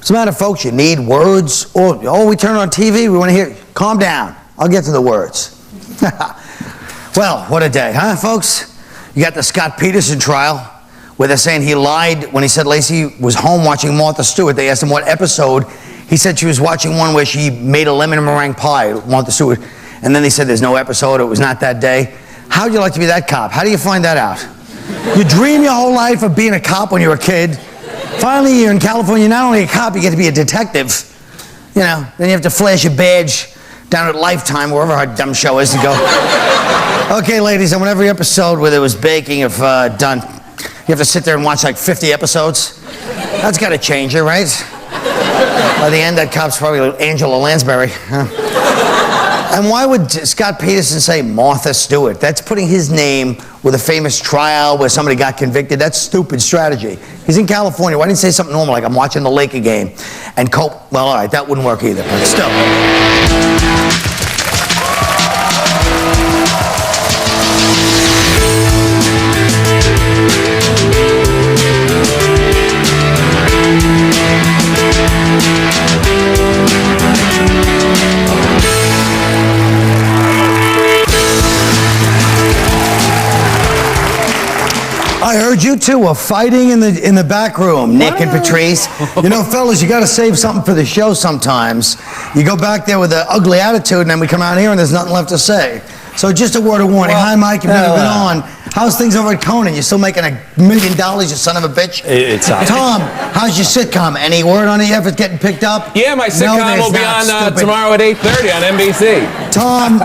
What's the matter, folks? You need words? Oh, we turn on TV, we want to hear. Calm down. I'll get to the words. Well, what a day, huh, folks? You got the Scott Peterson trial, where they're saying he lied when he said Lacey was home watching Martha Stewart. They asked him what episode. He said she was watching one where she made a lemon meringue pie, Martha Stewart. And then they said there's no episode, it was not that day. How would you like to be that cop? How do you find that out? You dream your whole life of being a cop when you're a kid. Finally, you're in California, you're not only a cop, you get to be a detective. You know, then you have to flash your badge down at Lifetime, wherever our dumb show is, to go. Okay, ladies, I want every episode where there was baking if done. You have to sit there and watch like 50 episodes. That's got to change it, right? By the end, that cop's probably like Angela Lansbury. Huh? And why would Scott Peterson say Martha Stewart? That's putting his name with a famous trial where somebody got convicted. That's stupid strategy. He's in California. Why didn't he say something normal like I'm watching the Laker game and cope? Well, all right, that wouldn't work either, but still. I heard you two were fighting in the back room, Nick and Patrice. You know, fellas, you got to save something for the show sometimes. You go back there with an ugly attitude, and then we come out here and there's nothing left to say. So just a word of warning. Hi, Mike. You've never been on. How's things over at Conan? You still making $1 million, you son of a bitch? It's up. Tom, how's your sitcom? Any word on it yet if it's getting picked up? Yeah, my sitcom will be on tomorrow at 8:30 on NBC. Tom,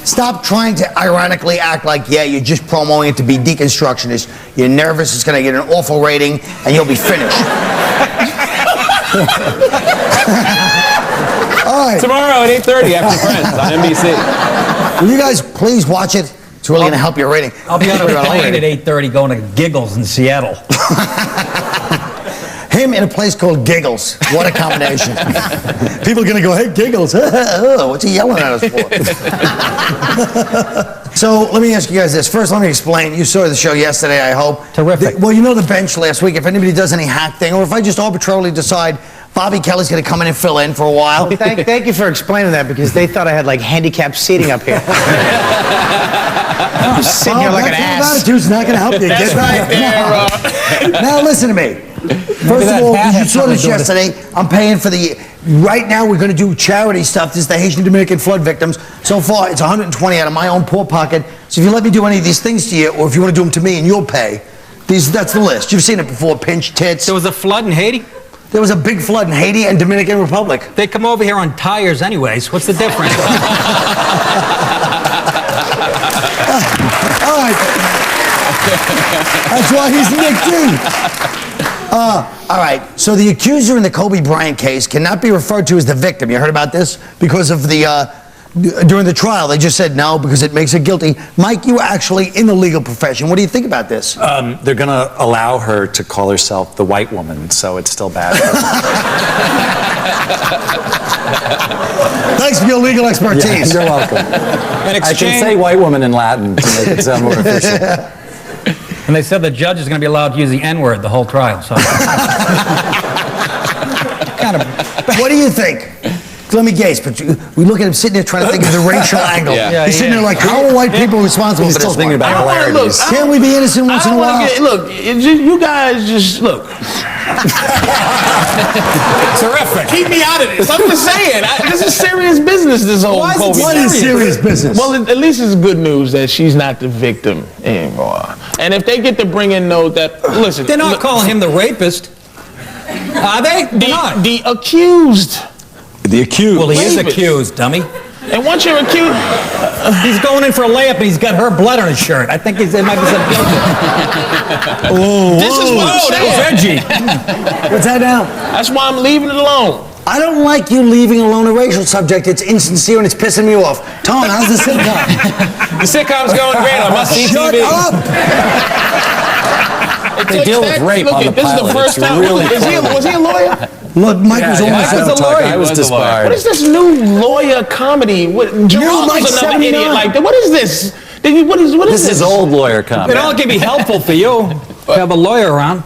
stop trying to ironically act like, yeah, you're just promoting it to be deconstructionist. You're nervous, it's going to get an awful rating, and you'll be finished. All right. Tomorrow at 8:30 after Friends on NBC. Will you guys please watch it? It's really going to help your rating. I'll be on a plane at 8:30 going to Giggles in Seattle. Him in a place called Giggles. What a combination. People are going to go, hey, Giggles. What's he yelling at us for? So let me ask you guys this. First, let me explain. You saw the show yesterday, I hope. Terrific. Well, you know the bench last week. If anybody does any hack thing, or if I just arbitrarily decide Bobby Kelly's going to come in and fill in for a while. Thank you for explaining that, because they thought I had like handicapped seating up here. I'm sitting here like an ass. Attitude's not going to help you. That's right there, Now listen to me. First of all, you saw this yesterday. I'm paying for the. Right now, we're going to do charity stuff. This is the Haitian Dominican flood victims. So far, it's 120 out of my own poor pocket. So if you let me do any of these things to you, or if you want to do them to me and you'll pay, that's the list. You've seen it before. Pinch tits. There was a flood in Haiti? There was a big flood in Haiti and Dominican Republic. They come over here on tires anyways. What's the difference? All right. That's why he's Nick D. All right, so the accuser in the Kobe Bryant case cannot be referred to as the victim. You heard about this? Because of the, during the trial, they just said no because it makes it guilty. Mike, you were actually in the legal profession. What do you think about this? They're going to allow her to call herself the white woman, so it's still bad. Thanks for your legal expertise. Yeah, you're welcome. I can say white woman in Latin to make it sound more official. And they said the judge is going to be allowed to use the N-word the whole trial. So. What do you think? Let me guess, but we look at him sitting there trying to think of the racial angle. He's sitting there like, how are white people responsible for this? He's still thinking about polarities. Can't we be innocent once in a while? Look, you guys just look. Terrific. Keep me out of this. I'm just saying, this is serious business. This whole Kobe. What is serious business? Well, at least it's good news that she's not the victim anymore. And if they get to bring in listen, they're not calling him the rapist, are they? The accused. The accused. Well, he is accused, dummy. And once you're accused, he's going in for a layup and he's got her blood on his shirt. I think there might be some guilt. this is what that was edgy. What's that now? That's why I'm leaving it alone. I don't like you leaving alone a racial subject. It's insincere and it's pissing me off. Tom, how's the sitcom? The sitcom's going great on Must See Shut TV. up! They deal with rape on the This is pilot. the first time. Was he a lawyer? Look, Mike was almost I was a lawyer. I was disbarred. What is this new lawyer comedy? Jerome like was another 79. idiot like that. What is this? What is This is old lawyer comedy. It all can be helpful for you to have a lawyer around.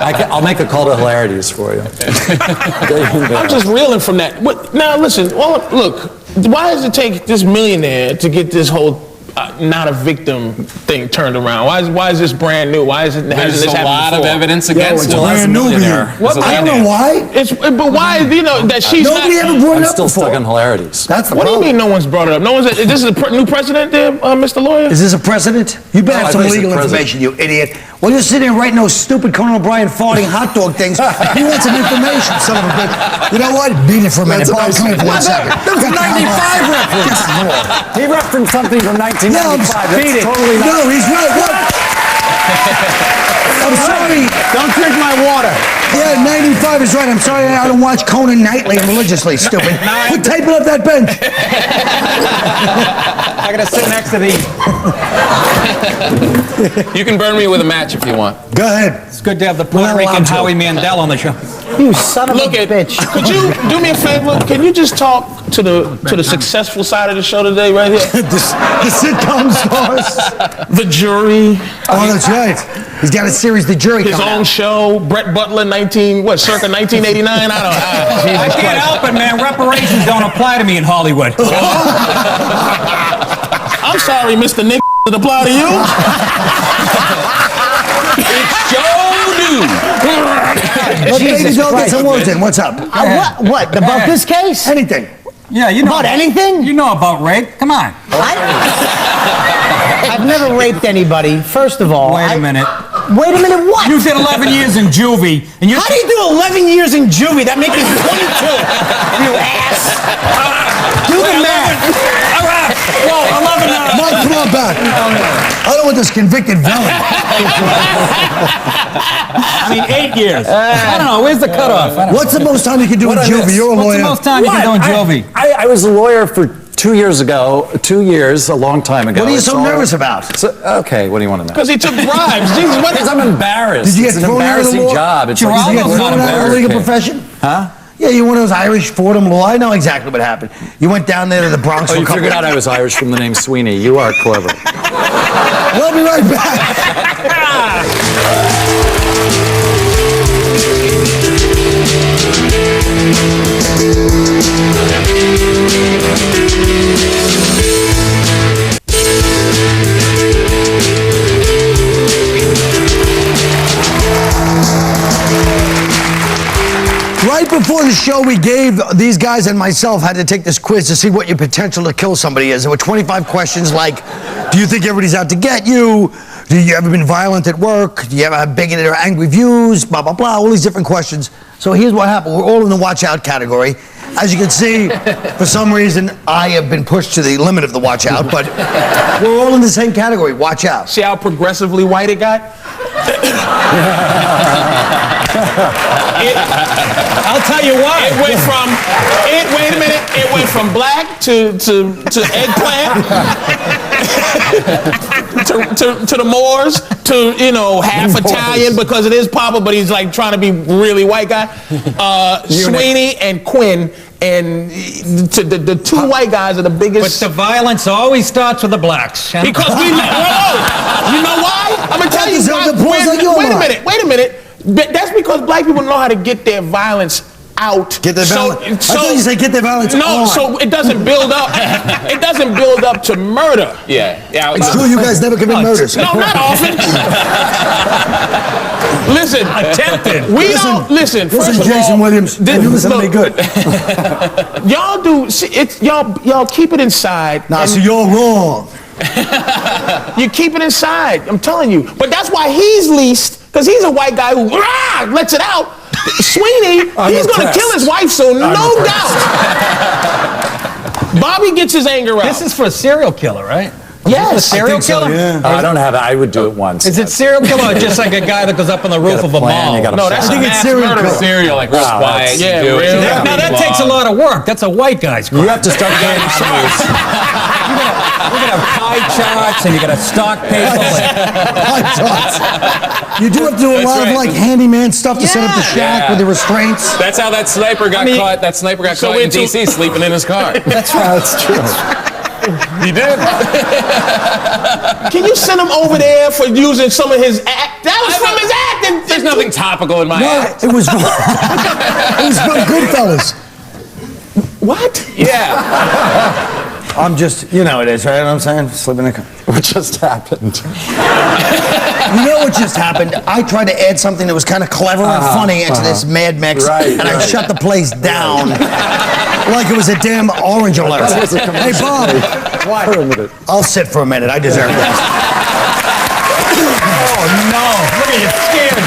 I'll make a call to hilarities for you. I'm just reeling from that. Now listen, look, why does it take this millionaire to get this whole not a victim thing turned around? Why is this brand new? Why is it? There's a lot of evidence against it's him. brand new here. I don't know why. But why? That she's Nobody not, ever brought it I'm up still before. stuck on hilarities. That's the What do you problem. mean no one's brought it up? No one's. This is a new president there, Mr. Lawyer? Is this a precedent? You better No, have I some thought you said legal president. information, you idiot. Well, you're sitting there writing those stupid Conan O'Brien farting hot dog things. You want some information, son of a bitch. You know what? Beat it for a minute. Bob, come here for 1 second. That was a 95 reference. He referenced something from 1995. That's totally not. No, he's right. What? I'm sorry. Don't drink my water. Yeah, 95 is right. I'm sorry I don't watch Conan nightly and religiously, stupid. Quit taping up that bench. I gotta sit next to these. You can burn me with a match if you want. Go ahead. It's good to have the Puerto Well, Rican I'm too. Howie Mandel on the show. You son of Look a at. bitch. Could you do me a favor? Can you just talk to the successful side of the show today, right here? The sitcom stars. The jury. Oh, that's right. He's got a series, The Jury, His coming own out. show, Brett Butler, circa 1989. I don't know. I can't help it, man. Reparations don't apply to me in Hollywood. I'm sorry, Mr. Nick. Does it apply to you? Let's Jesus go get Christ. some words in. What's up? What? About this case? Anything. Yeah, you know About anything? You know about rape. Come on. I've never raped anybody. First of all, Wait a minute. Wait a minute. What? You did 11 years in juvie, and you. How do you do 11 years in juvie? That makes me 22. You ass. Do the math. All right. Whoa, 11. Mike, come on back. I don't want this convicted felon. I mean, 8 years. I don't know. Where's the cutoff? What's the most time you can do in What I juvie? missed? You're a What's lawyer. the most time you can do in juvie? I was a lawyer for 2 years ago. 2 years, a long time ago. What are you It's so all- nervous about? So, okay, what do you want to know? Because he took bribes. Jesus, what Because I'm embarrassed. Did you It's get an thrown out of the embarrassing law? job. It's Did you Geraldo's get not thrown out of the embarrassed. legal profession? Huh? Yeah, you're one of those Irish Fordham law. I know exactly what happened. You went down there to the Bronx Oh, for a you couple figured out I was Irish from the name Sweeney. You are clever. We'll be right back. Right before the show, we gave these guys and myself had to take this quiz to see what your potential to kill somebody is. There were 25 questions like, do you think everybody's out to get you? Do you ever been violent at work? Do you ever have bigoted or angry views? Blah, blah, blah, all these different questions. So here's what happened. We're all in the watch out category. As you can see, for some reason, I have been pushed to the limit of the watch out, but we're all in the same category, watch out. See how progressively white it got? I'll tell you why. It went from wait a minute. It went from black to eggplant to the Moors to half Italian because it is Papa, but he's like trying to be really white guy. Sweeney and Quinn and to the two white guys are the But biggest. the violence always starts with the blacks. Because we you know why? I'm gonna tell you That why. is the point of your Wait a mind. minute. That's because black people know how to get their violence out. Get their violence. I thought you said get their violence No, on. so it doesn't build up. It doesn't build up to murder. Yeah. It's true you guys never commit murders. No, not often. Listen, Attempted. Listen. Listen, First of Jason all, Williams, you listen to me good. Y'all do. See, y'all keep it inside. Nah, and so you're wrong. you keep it inside. I'm telling you. But that's why he's least, because he's a white guy who lets it out. Sweeney, he's gonna kill his wife soon, no doubt. Bobby gets his anger out. This is for a serial killer, right? yes. A serial killer? I don't have it. I would do it once. Is it serial killer or just like a guy that goes up on the roof got a of a plan, mall? you got a No, that's I think a it's mass serial murderer. killer. Cereal, like real Wow, quiet. yeah, you do it. real- Yeah. Now that takes a lot of work. That's a white guy's crime. You have to start getting You gotta have pie charts and you gotta stock paper. You do have to do a That's lot of right. like handyman stuff to set up the shack Yeah. with the restraints. That's how that sniper got caught. That sniper got So caught in into- D.C. sleeping in his car. That's true. He did. Can you send him over there for using some of his act? That was from his act. There's nothing topical in my act. It was from Goodfellas. What? Yeah. I'm just, you know it is, right? You know what I'm saying? Sleeping in a car. What just happened? You know what just happened? I tried to add something that was kind of clever and funny into this Mad Mix, and I shut the place down like it was a damn orange alert. Hey, Bob. For a minute. I'll sit for a minute. I deserve this. Oh, no. Look at you, scared.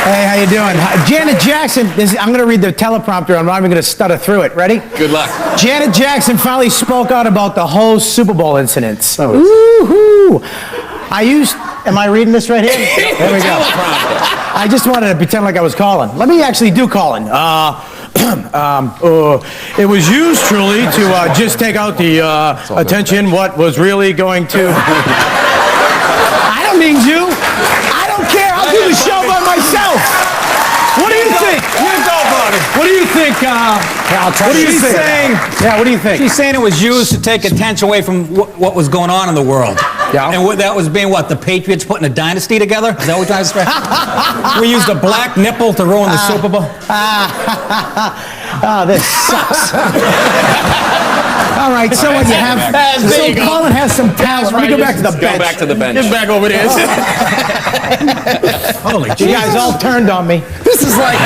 Hey, how you doing? Janet Jackson, I'm going to read the teleprompter. I'm not even going to stutter through it. Ready? Good luck. Janet Jackson finally spoke out about the whole Super Bowl incidents. Oh, Woohoo! Am I reading this right here? There we go. I just wanted to pretend like I was calling. Let me actually do calling. It was used truly to just take out the attention what was really going to... I don't mean you. I don't care. I'll do the show by myself. What do you think? What do you think? What are you saying? Yeah, what do you think? She's saying it was used to take attention away from what was going on in the world. Yeah. And that was being what? The Patriots putting a dynasty together? Is that what we're trying to say? We used a black nipple to ruin the Super Bowl? Oh, this sucks. All right, so what you have? So Colin has some talent. Let me go back to the bench. Go back to the bench. Get back over there. Holy Jesus. You guys all turned on me. this is like...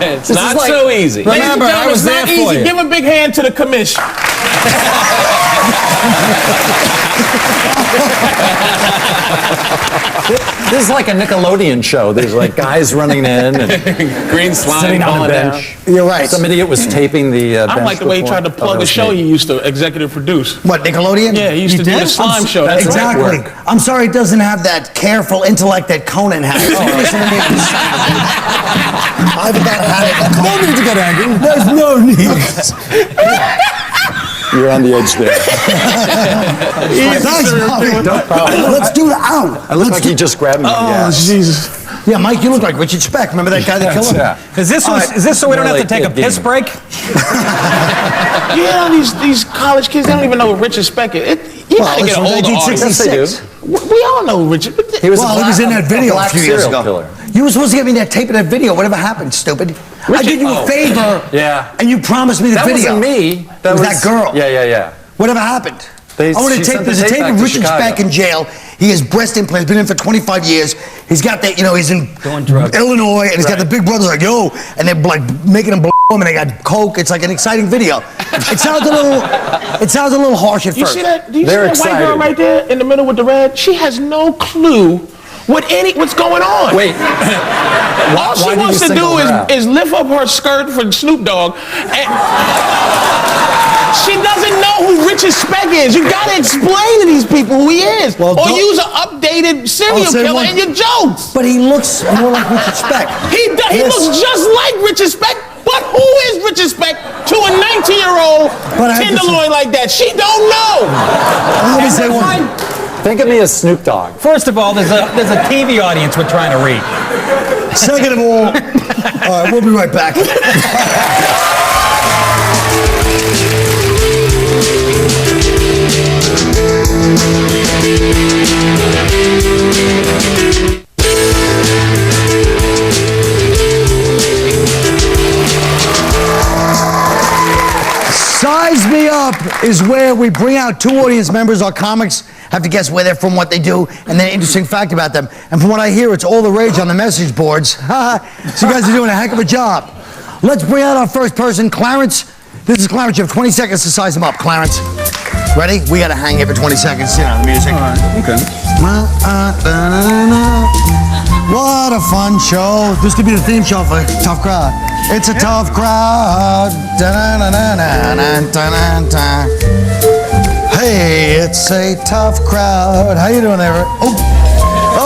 It's not so easy. Remember, I was there not for easy. you. Give a big hand to the commission. This is like a Nickelodeon show. There's like guys running in and Green slime sitting on falling the down. bench. You're right. Some idiot was taping the I bench like the way he before. tried to Oh, plug that a was show me. he used to executive produce. What, Nickelodeon? Yeah, he used to do the slime show. That's Exactly. I'm sorry it doesn't have that careful intellect that Conan has. Listen to me. I've about had it. No need to get angry. There's no need. You're on the edge there. Thanks, Bobby. Let's do the out. I look like you just grabbed me. Oh, Jesus. Yeah, Mike, you look like Richard Speck. Remember that guy that killed him? Yeah. Is this so we don't have to take a piss break? You know, these college kids, they don't even know what Richard Speck is. You Well, gotta it's get an from older audience. 1966. We all know Richard. He was, Well, he was in that video a black few years serial ago. killer. You were supposed to get me that tape of that video. Whatever happened, stupid? I did you a favor. Yeah. And you promised me the That video. wasn't me. It was that girl. Yeah. Whatever happened? They- I want to she tape. sent There's the a tape tape back of to Richard Chicago. Speck in jail. He has breast implants. Been in for 25 years. He's got that. You know, he's in Doing drugs. Illinois, and he's got the big brothers like yo, and they're like making him blow him, and they got coke. It's like an exciting video. It sounds a little. It sounds a little harsh at You first. see that? Do you They're see that white girl excited. right there in the middle with the red? She has no clue what's going on. Wait. All she why do you wants to single do her out? is lift up her skirt for Snoop Dogg. And she doesn't know who Richard Speck is. You gotta explain to these people who he is. Well, or don't- use an updated serial I'll say killer one- in your jokes. But he looks more like Richard Speck. He Yes. looks just like Richard Speck. But who is Richard Speck to a 19-year-old But I have to tenderloin like that? She don't know. Let me say one. Think of me as Snoop Dogg. First of all, there's a TV audience we're trying to reach. Second of all right, we'll be right back. Size Me Up is where we bring out two audience members. Our comics have to guess where they're from, what they do, and then an interesting fact about them. And from what I hear, it's all the rage on the message boards. So you guys are doing a heck of a job. Let's bring out our first person, Clarence. This is Clarence. You have 20 seconds to size him up, Clarence. Ready? We gotta hang here for 20 seconds. You know the music. Okay. What a fun show. This could be the theme show for Tough Crowd. It's a tough crowd. Da-na-na-na-na-na-na-na-na. Hey, it's a tough crowd. How you doing there? Oh.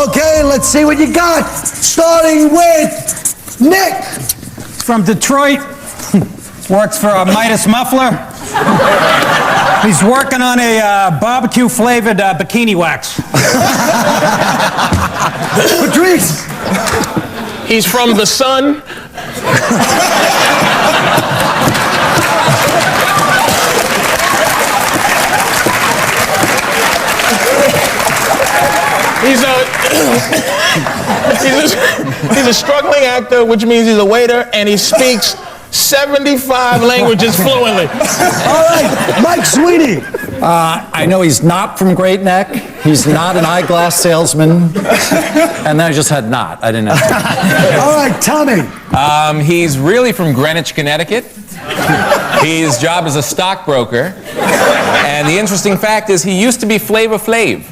Okay, let's see what you got. Starting with Nick. From Detroit, works for Midas Muffler. He's working on a barbecue-flavored bikini wax. Patrice. He's from the Sun. He's a struggling actor, which means he's a waiter, and he speaks 75 languages fluently. All right, Mike Sweeney. I know he's not from Great Neck. He's not an eyeglass salesman. And then I just had not. I didn't have All right, Tommy. He's really from Greenwich, Connecticut. His job is a stockbroker. And the interesting fact is he used to be Flavor Flav.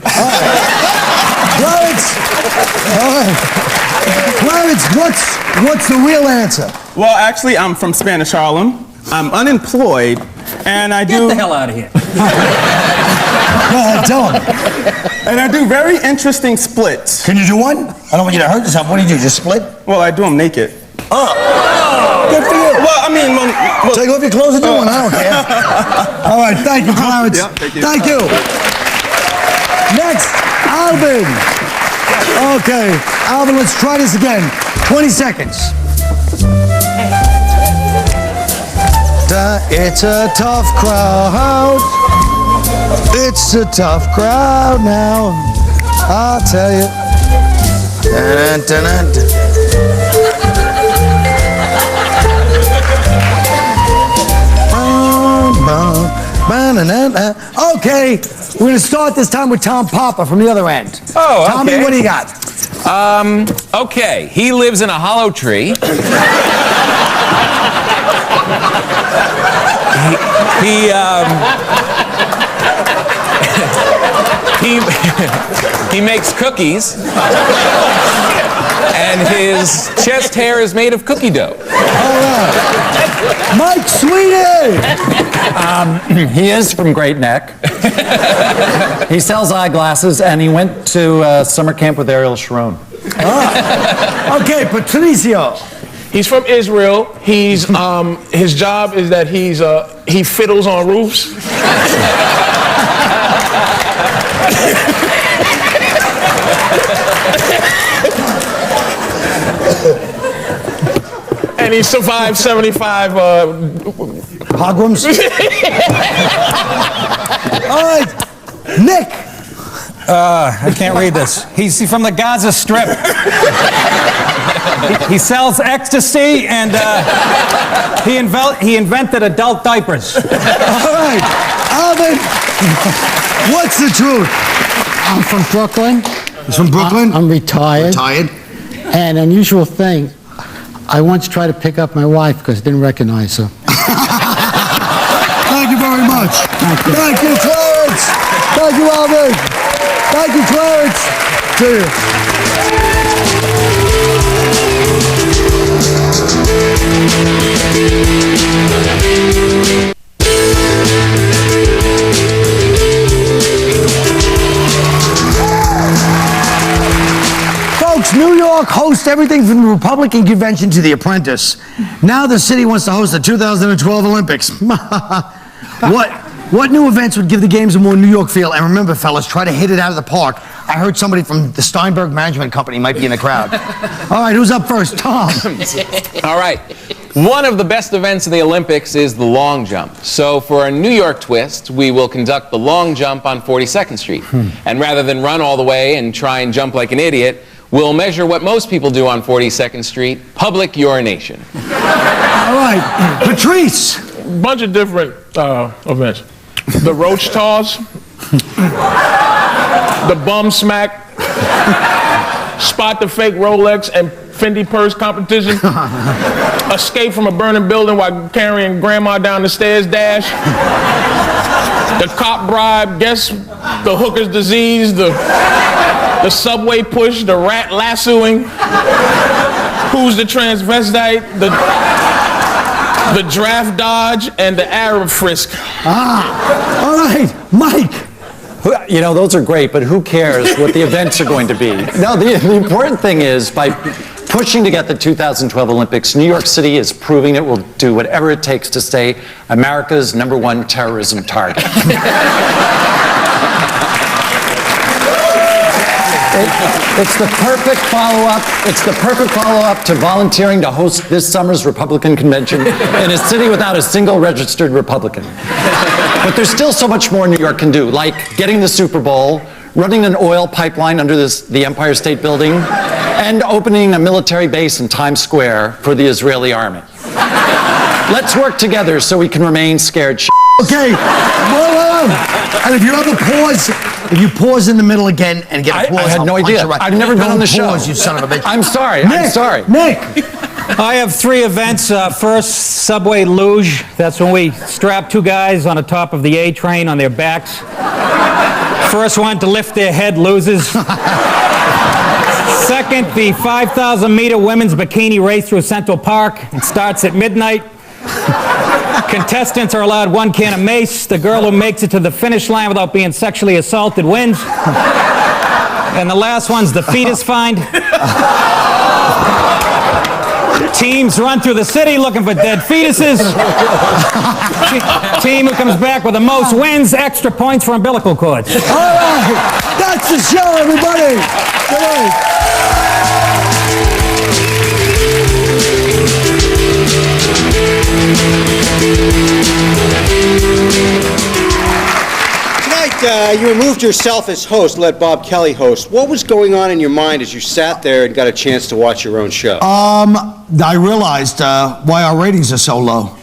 Clarence. All right. Clarence, what's the real answer? Well, actually, I'm from Spanish Harlem. I'm unemployed, and I do... Get the hell out of here. Go ahead, tell him. And I do very interesting splits. Can you do one? I don't want you to hurt yourself. What do you do? Just split? Well, I do them naked. Oh! Good for you. Well, I mean... Well, Take off your clothes and do one. I don't care. All right, thank you, Clarence. Yeah, thank you. Thank you. Next, Alvin. Okay, Alvin, let's try this again. 20 seconds. It's a tough crowd. It's a tough crowd now. I'll tell you. Dun, dun, dun, dun. Okay, we're going to start this time with Tom Papa from the other end. Oh, okay. Tommy, what do you got? Okay. He lives in a hollow tree. He makes cookies. And his chest hair is made of cookie dough. All right. Mike Sweeney! He is from Great Neck. He sells eyeglasses, and he went to summer camp with Ariel Sharon. Okay, Patricio. He's from Israel. He's his job is that he fiddles on roofs. And he survived 75 Pogroms. All right, Nick. I can't read this. He's from the Gaza Strip. He sells ecstasy, and he invented adult diapers. All right, Alvin. What's the truth? I'm from Brooklyn. He's from Brooklyn. I'm retired. Retired. And unusual thing, I once tried to pick up my wife because I didn't recognize her. Thank you very much. Thank you. Thank you, Clarence. Thank you, Alvin. Thank you, Clarence. See you. Folks, New York hosts everything from the Republican convention to the Apprentice. Now the city wants to host the 2012 Olympics. What new events would give the games a more New York feel? And remember, fellas, try to hit it out of the park. I heard somebody from the Steinberg Management Company might be in the crowd. All right, who's up first? Tom. All right. One of the best events of the Olympics is the long jump. So for a New York twist, we will conduct the long jump on 42nd Street. And rather than run all the way and try and jump like an idiot, we'll measure what most people do on 42nd Street, public urination. All right, Patrice. Bunch of different events. The roach toss, the bum smack, spot the fake Rolex and Fendi purse competition, escape from a burning building while carrying grandma down the stairs dash, the cop bribe, guess the hooker's disease, the subway push, the rat lassoing, who's the transvestite, the draft dodge, and the Arab frisk. All right, Mike. You know, those are great, but who cares what the events are going to be? No, the important thing is, by pushing to get the 2012 Olympics, New York City is proving it will do whatever it takes to stay America's #1 terrorism target. It's the perfect follow-up. It's the perfect follow-up to volunteering to host this summer's Republican convention in a city without a single registered Republican. But there's still so much more New York can do, like getting the Super Bowl, running an oil pipeline under the Empire State Building, and opening a military base in Times Square for the Israeli army. Let's work together so we can remain scared Okay, whoa. And if you ever pause, if you pause in the middle again and get a pause, I had no idea. I've never been on the show. Pause, you son of a bitch. I'm sorry. Nick. I have 3 events. First, subway luge. That's when we strap 2 guys on the top of the A train on their backs. First one to lift their head loses. Second, the 5,000-meter women's bikini race through Central Park. It starts at midnight. Contestants are allowed 1 can of mace. The girl who makes it to the finish line without being sexually assaulted wins. And the last one's the fetus find. Teams run through the city looking for dead fetuses. Team who comes back with the most wins, extra points for umbilical cords. All right, that's the show, everybody. Good night. Tonight, you removed yourself as host, let Bob Kelly host. What was going on in your mind as you sat there and got a chance to watch your own show? I realized why our ratings are so low.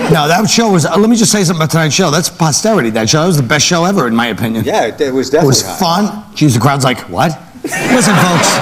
No, that show was, let me just say something about tonight's show. That's posterity, that show. That was the best show ever, in my opinion. Yeah, it was It definitely was fun. Geez, the crowd's like, what? Listen, folks.